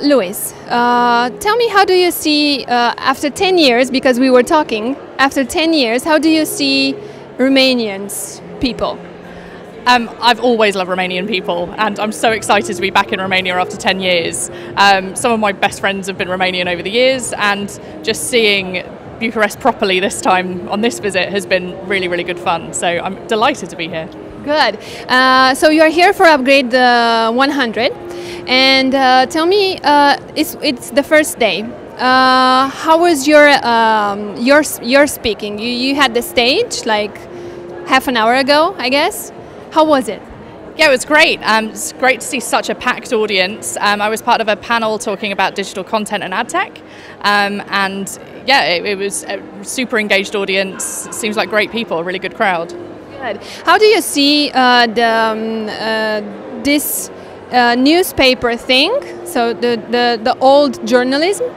Louis, tell me, how do you see, after 10 years, because we were talking, after 10 years, how do you see Romanians people? I've always loved Romanian people, and I'm so excited to be back in Romania after 10 years. Some of my best friends have been Romanian over the years, and just seeing Bucharest properly this time on this visit has been really, really good fun. So I'm delighted to be here. Good. So you are here for Upgrade 100, and tell me, it's the first day. How was your speaking? You had the stage like half an hour ago, I guess. How was it? Yeah, it was great. It's great to see such a packed audience. I was part of a panel talking about digital content and ad tech, and yeah, it was a super engaged audience. Seems like great people, a really good crowd. Good. How do you see this newspaper thing? So the old journalism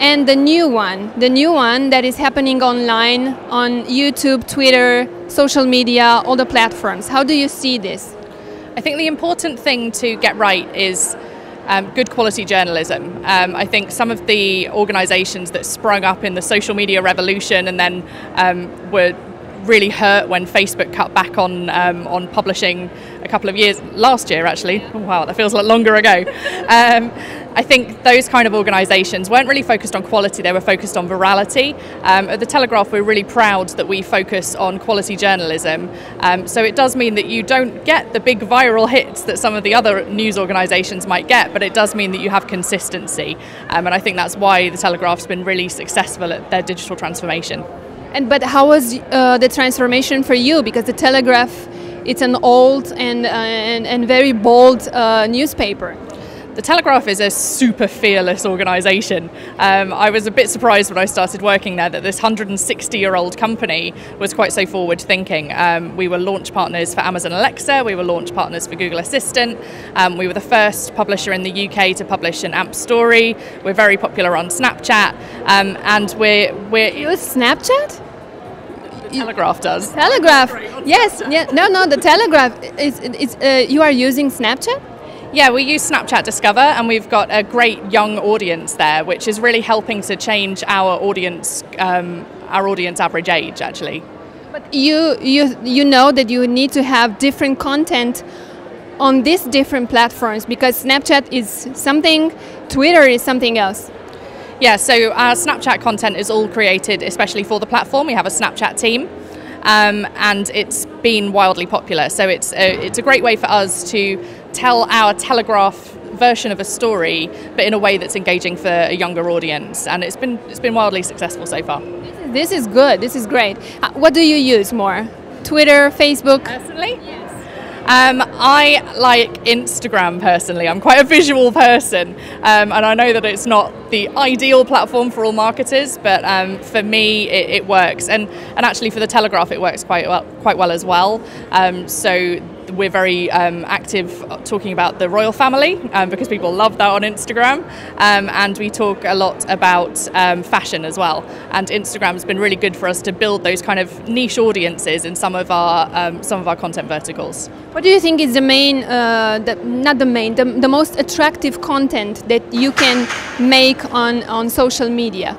and the new one that is happening online on YouTube, Twitter, social media, all the platforms. How do you see this? I think the important thing to get right is good quality journalism. I think some of the organisations that sprung up in the social media revolution and then were really hurt when Facebook cut back on publishing a couple of years, last year actually. Oh, wow, that feels like longer ago. I think those kind of organisations weren't really focused on quality, they were focused on virality. At the Telegraph, we're really proud that we focus on quality journalism. So it does mean that you don't get the big viral hits that some of the other news organisations might get, but it does mean that you have consistency. And I think that's why the Telegraph's been really successful at their digital transformation. But how was the transformation for you? Because the Telegraph, it's an old and very bold newspaper. The Telegraph is a super fearless organisation. I was a bit surprised when I started working there that this 160-year-old company was quite so forward-thinking. We were launch partners for Amazon Alexa, we were launch partners for Google Assistant, we were the first publisher in the UK to publish an AMP story, we're very popular on Snapchat, and we're... You use Snapchat? The Telegraph does. Telegraph, yes, yeah, no, the Telegraph, you are using Snapchat? Yeah, we use Snapchat Discover, and we've got a great young audience there, which is really helping to change our audience average age, actually. But you know that you need to have different content on these different platforms, because Snapchat is something, Twitter is something else. Yeah, so our Snapchat content is all created especially for the platform. We have a Snapchat team. And it's been wildly popular. So it's a great way for us to tell our Telegraph version of a story, but in a way that's engaging for a younger audience. And it's been wildly successful so far. This is good. This is great. What do you use more? Twitter, Facebook? Personally? Yes. I like Instagram personally. I'm quite a visual person, and I know that it's not the ideal platform for all marketers, but for me it works, and actually for the Telegraph it works quite well as well. So we're very active talking about the royal family, because people love that on Instagram, and we talk a lot about fashion as well. And Instagram's been really good for us to build those kind of niche audiences in some of our content verticals. What do you think is the main, the most attractive content that you can make on social media?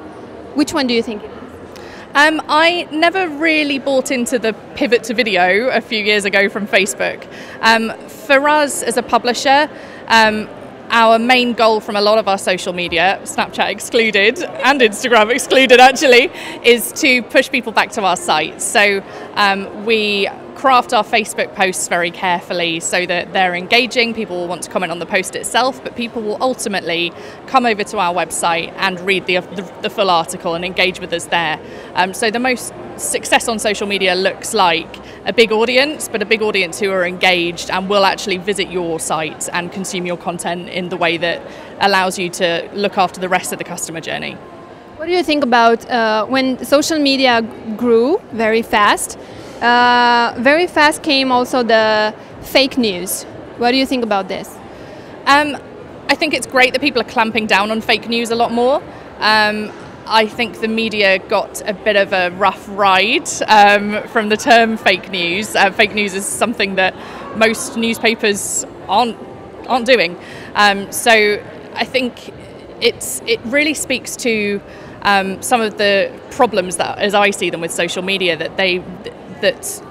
Which one do you think? I never really bought into the pivot to video a few years ago from Facebook. For us as a publisher, our main goal from a lot of our social media, Snapchat excluded, and Instagram excluded actually, is to push people back to our site. So we craft our Facebook posts very carefully so that they're engaging. People will want to comment on the post itself, but people will ultimately come over to our website and read the full article and engage with us there. So the most success on social media looks like a big audience, but a big audience who are engaged and will actually visit your site and consume your content in the way that allows you to look after the rest of the customer journey. What do you think about when social media grew very fast? Very fast came also the fake news. What do you think about this? I think it's great that people are clamping down on fake news a lot more. I think the media got a bit of a rough ride from the term fake news. Fake news is something that most newspapers aren't doing. So I think it really speaks to some of the problems that, as I see them with social media, that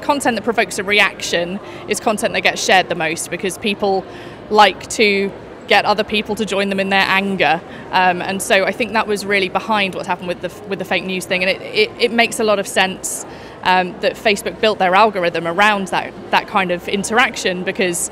content that provokes a reaction is content that gets shared the most, because people like to get other people to join them in their anger, and so I think that was really behind what happened with the fake news thing, and it makes a lot of sense that Facebook built their algorithm around that kind of interaction, because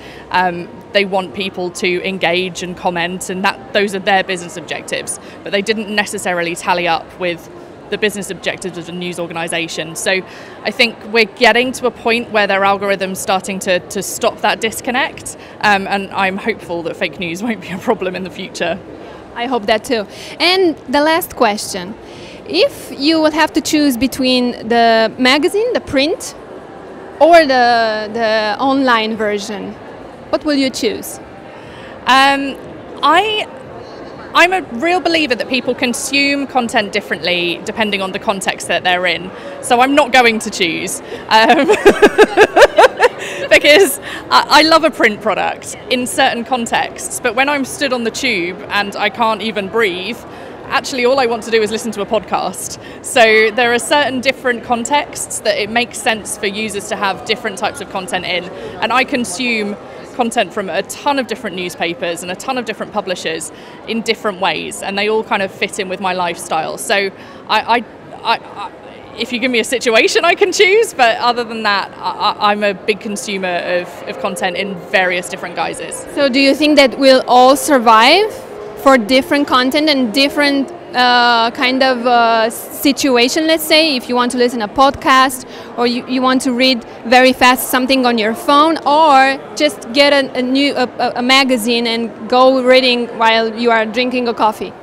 they want people to engage and comment, and those are their business objectives, but they didn't necessarily tally up with the business objectives of the news organisation. So I think we're getting to a point where their algorithm's starting to stop that disconnect, and I'm hopeful that fake news won't be a problem in the future. I hope that too. And the last question. If you would have to choose between the magazine, the print, or the online version, what will you choose? I'm a real believer that people consume content differently depending on the context that they're in. So I'm not going to choose. Because I love a print product in certain contexts, but when I'm stood on the tube and I can't even breathe, actually all I want to do is listen to a podcast. So there are certain different contexts that it makes sense for users to have different types of content in, and I consume content from a ton of different newspapers and a ton of different publishers in different ways, and they all kind of fit in with my lifestyle. So I if you give me a situation, I can choose, but other than that, I'm a big consumer of content in various different guises. So do you think that we'll all survive for different content and different kind of situation? Let's say if you want to listen to a podcast, or you want to read very fast something on your phone, or just get a magazine and go reading while you are drinking a coffee.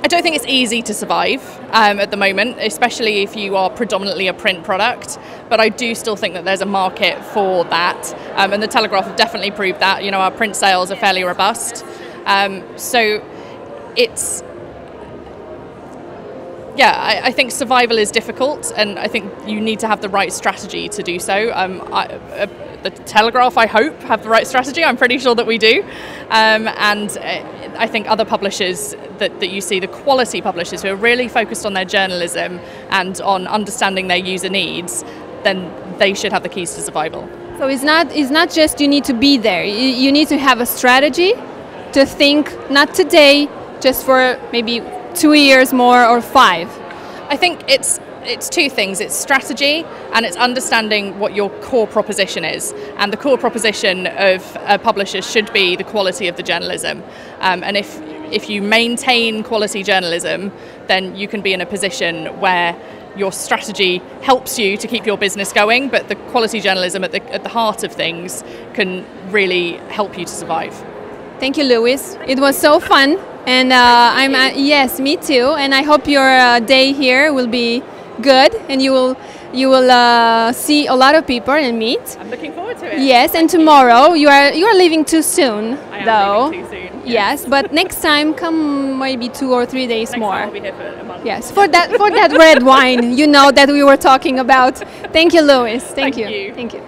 I don't think it's easy to survive at the moment, especially if you are predominantly a print product, but I do still think that there's a market for that, and the Telegraph have definitely proved that. You know, our print sales are fairly robust, so it's, yeah, I think survival is difficult, and I think you need to have the right strategy to do so. The Telegraph, I hope, have the right strategy. I'm pretty sure that we do. And I think other publishers that you see, the quality publishers who are really focused on their journalism and on understanding their user needs, then they should have the keys to survival. So it's not just you need to be there. You need to have a strategy to think, not today, just for maybe 2 years more or 5. I think it's two things. It's strategy, and it's understanding what your core proposition is. And the core proposition of a publisher should be the quality of the journalism. And if you maintain quality journalism, then you can be in a position where your strategy helps you to keep your business going, but the quality journalism at the heart of things can really help you to survive. Thank you, Louis. It was so fun, and yes, me too. And I hope your day here will be good, and you will see a lot of people and meet. I'm looking forward to it. Yes, and tomorrow you are leaving too soon, I am though. leaving too soon. Yes, but next time come maybe 2 or 3 days Next more. time I'll be here for a month. Yes, for that red wine, you know, that we were talking about. Thank you, Louis. Thank you. you. Thank you.